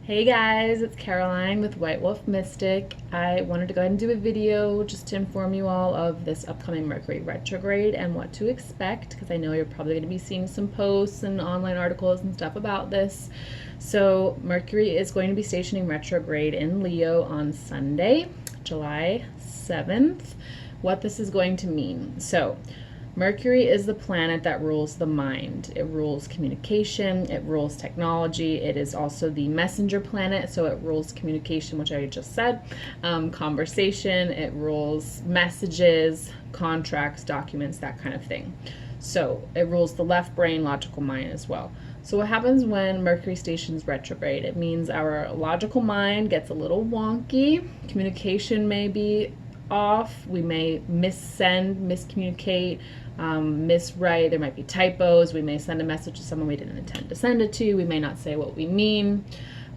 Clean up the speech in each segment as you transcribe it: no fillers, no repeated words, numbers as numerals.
Hey guys, it's Caroline with White Wolf Mystic. I wanted to go ahead and do a video just to inform you all of this upcoming Mercury retrograde and what to expect, because I know you're probably going to be seeing some posts and online articles and stuff about this. So Mercury is going to be stationing retrograde in Leo on Sunday, July 7th. What this is going to mean. So Mercury is the planet that rules the mind. It rules communication, it rules technology, it is also the messenger planet, so it rules communication, which I just said, conversation, it rules messages, contracts, documents, that kind of thing. So it rules the left brain, logical mind as well. So what happens when Mercury stations retrograde? It means our logical mind gets a little wonky, communication may be off, we may missend, miscommunicate, miswrite, there might be typos, we may send a message to someone we didn't intend to send it to, we may not say what we mean,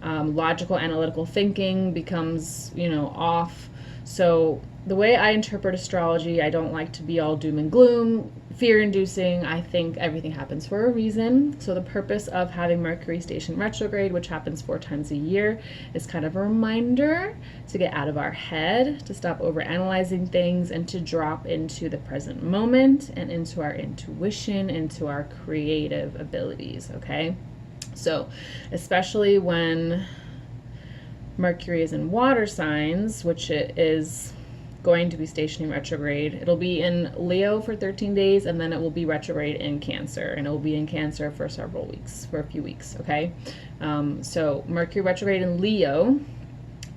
logical analytical thinking becomes off. So the way I interpret astrology, I don't like to be all doom and gloom, fear-inducing. I think everything happens for a reason. So the purpose of having Mercury station retrograde, which happens 4 times a year, is kind of a reminder to get out of our head, to stop overanalyzing things, and to drop into the present moment and into our intuition, into our creative abilities, okay? So especially when Mercury is in water signs, which it is going to be stationing retrograde. It'll be in Leo for 13 days, and then it will be retrograde in Cancer, and it will be in Cancer for several weeks, for a few weeks, okay? So Mercury retrograde in Leo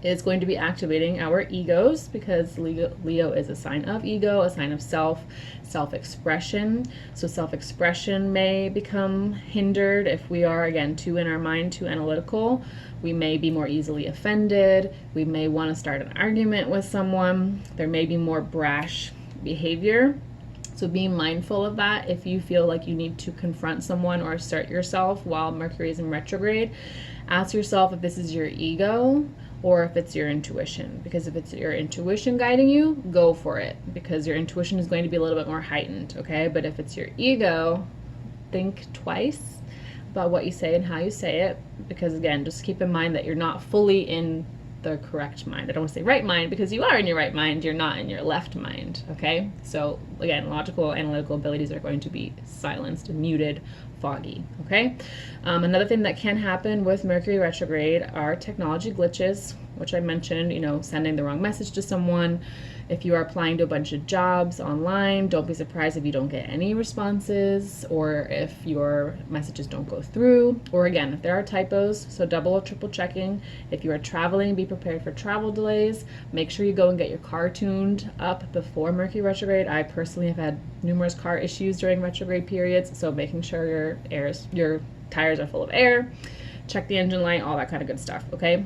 is going to be activating our egos, because Leo is a sign of ego, a sign of self-expression. So self-expression may become hindered if we are, again, too in our mind, too analytical. We may be more easily offended. We may want to start an argument with someone. There may be more brash behavior. So be mindful of that. If you feel like you need to confront someone or assert yourself while Mercury is in retrograde, ask yourself if this is your ego or if it's your intuition. Because if it's your intuition guiding you, go for it, because your intuition is going to be a little bit more heightened, okay? But if it's your ego, think twice about what you say and how you say it, because again, just keep in mind that you're not fully in the correct mind. I don't want to say right mind, because you are in your right mind, you're not in your left mind, okay? So again, logical, analytical abilities are going to be silenced, muted, foggy, okay? Another thing that can happen with Mercury retrograde are technology glitches, which I mentioned, sending the wrong message to someone. If you are applying to a bunch of jobs online, don't be surprised if you don't get any responses, or if your messages don't go through, or again, if there are typos, so double or triple checking. If you are traveling, be prepared for travel delays. Make sure you go and get your car tuned up before Mercury retrograde. I personally have had numerous car issues during retrograde periods, so making sure your tires are full of air, check the engine light, all that kind of good stuff, okay?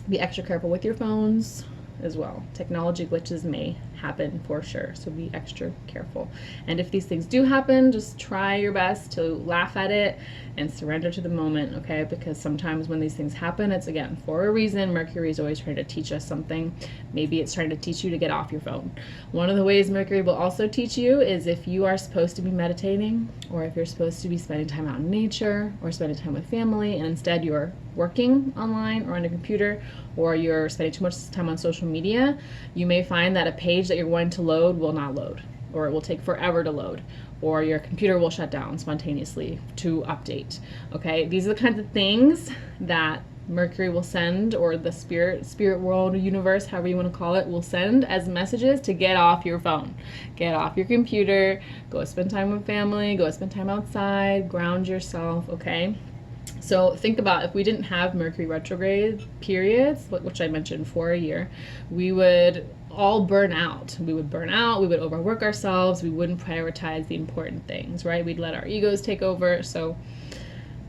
Be extra careful with your phones as well. Technology glitches may happen for sure, so be extra careful. And if these things do happen, just try your best to laugh at it and surrender to the moment, okay? Because sometimes when these things happen, it's again for a reason. Mercury is always trying to teach us something. Maybe it's trying to teach you to get off your phone. One of the ways Mercury will also teach you is if you are supposed to be meditating, or if you're supposed to be spending time out in nature or spending time with family, and instead you're working online or on a computer, or you're spending too much time on social media, you may find that a page that you're going to load will not load, or it will take forever to load, or your computer will shut down spontaneously to update, okay? These are the kinds of things that Mercury will send, or the spirit world, universe, however you want to call it, will send as messages to get off your phone, get off your computer, go spend time with family, go spend time outside, ground yourself, okay? So think about, if we didn't have Mercury retrograde periods, which I mentioned for a year, we would all burn out. We would burn out, we would overwork ourselves, we wouldn't prioritize the important things, right? We'd let our egos take over. So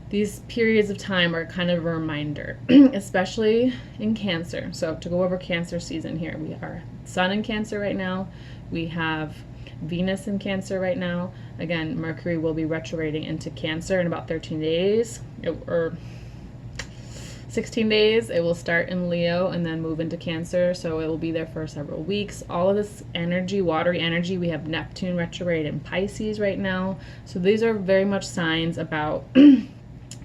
these periods of time are kind of a reminder, especially in Cancer. So to go over Cancer season here, we are Sun in Cancer right now. We have Venus in Cancer right now. Again, Mercury will be retrograding into Cancer in about 13 days, or 16 days. It will start in Leo and then move into Cancer, so it will be there for several weeks. All of this energy, watery energy, we have Neptune retrograde in Pisces right now. So these are very much signs about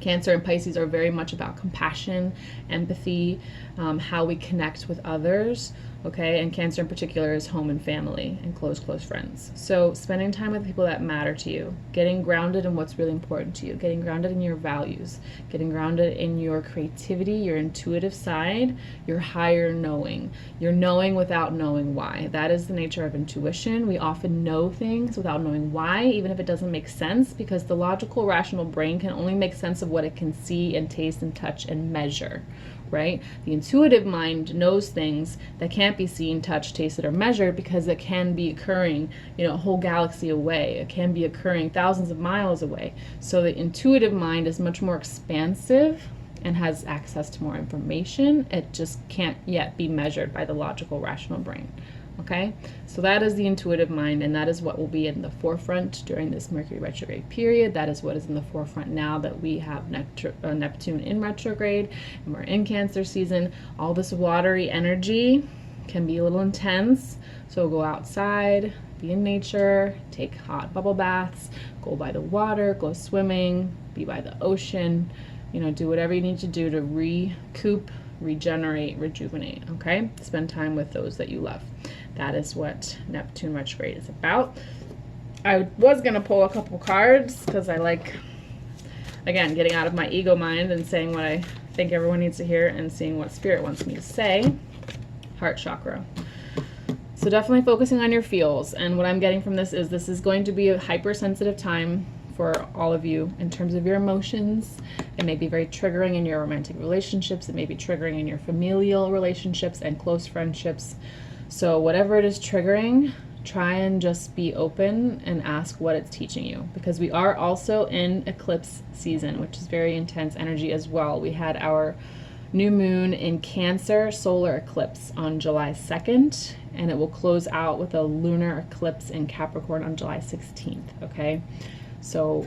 Cancer and Pisces are very much about compassion, empathy, how we connect with others, okay? And Cancer in particular is home and family and close friends. So spending time with people that matter to you, getting grounded in what's really important to you, getting grounded in your values, getting grounded in your creativity, your intuitive side, your higher knowing, your knowing without knowing why. That is the nature of intuition. We often know things without knowing why, even if it doesn't make sense, because the logical, rational brain can only make sense of what it can see and taste and touch and measure, right? The intuitive mind knows things that can't be seen, touched, tasted, or measured because it can be occurring, a whole galaxy away. It can be occurring thousands of miles away. So the intuitive mind is much more expansive and has access to more information. It just can't yet be measured by the logical, rational brain. Okay, so that is the intuitive mind, and that is what will be in the forefront during this Mercury retrograde period. That is what is in the forefront now that we have Neptune in retrograde and we're in Cancer season. All this watery energy can be a little intense, so go outside, be in nature, take hot bubble baths, go by the water, go swimming, be by the ocean, do whatever you need to do to recoup, regenerate, rejuvenate, okay? Spend time with those that you love. That is what Neptune retrograde is about. I was going to pull a couple cards because I like, again, getting out of my ego mind and saying what I think everyone needs to hear and seeing what spirit wants me to say. Heart chakra. So definitely focusing on your feels. And what I'm getting from this is going to be a hypersensitive time for all of you in terms of your emotions. It may be very triggering in your romantic relationships. It may be triggering in your familial relationships and close friendships. So whatever it is triggering, try and just be open and ask what it's teaching you, because we are also in eclipse season, which is very intense energy as well. We had our new moon in Cancer solar eclipse on July 2nd, and it will close out with a lunar eclipse in Capricorn on July 16th, okay? So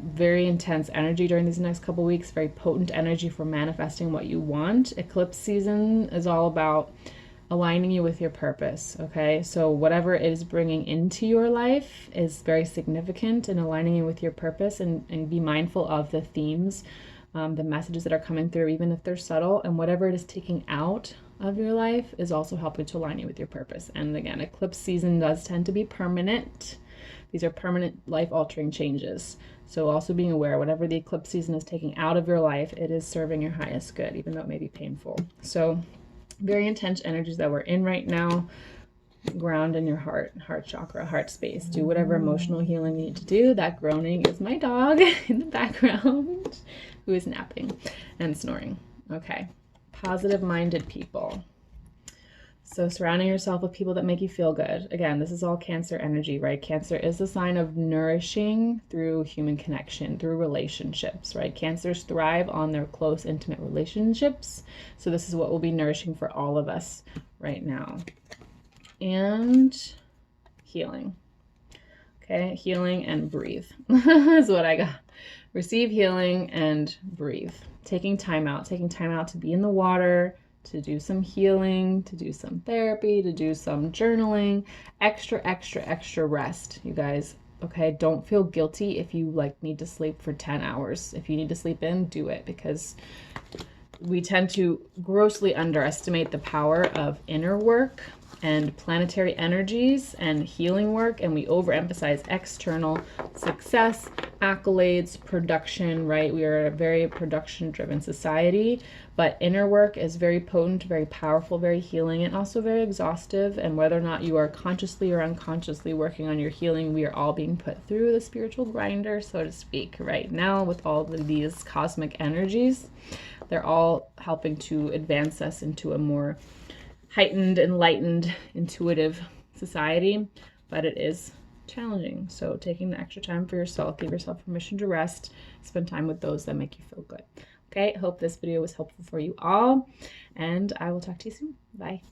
very intense energy during these next couple weeks, very potent energy for manifesting what you want. Eclipse season is all about aligning you with your purpose, okay? So whatever it is bringing into your life is very significant in aligning you with your purpose, and be mindful of the themes, the messages that are coming through, even if they're subtle, and whatever it is taking out of your life is also helping to align you with your purpose. And again, eclipse season does tend to be permanent. These are permanent life-altering changes. So also being aware, whatever the eclipse season is taking out of your life, it is serving your highest good, even though it may be painful. So very intense energies that we're in right now. Ground in your heart chakra, heart space. Do whatever emotional healing you need to do. That groaning is my dog in the background who is napping and snoring. Okay, positive-minded people. So surrounding yourself with people that make you feel good. Again, this is all Cancer energy, right? Cancer is the sign of nourishing through human connection, through relationships, right? Cancers thrive on their close, intimate relationships. So this is what will be nourishing for all of us right now. And healing. Okay, healing and breathe is what I got. Receive healing and breathe. Taking time out to be in the water, to do some healing, to do some therapy, to do some journaling, extra rest, you guys. Okay, don't feel guilty if you need to sleep for 10 hours. If you need to sleep in, do it, because we tend to grossly underestimate the power of inner work and planetary energies and healing work, and we overemphasize external success, accolades, production, right? We are a very production-driven society, but inner work is very potent, very powerful, very healing, and also very exhaustive. And whether or not you are consciously or unconsciously working on your healing, we are all being put through the spiritual grinder, so to speak, right now with all of these cosmic energies. They're all helping to advance us into a more heightened, enlightened, intuitive society, but it is challenging. So taking the extra time for yourself, give yourself permission to rest, spend time with those that make you feel good. Okay, I hope this video was helpful for you all, and I will talk to you soon. Bye.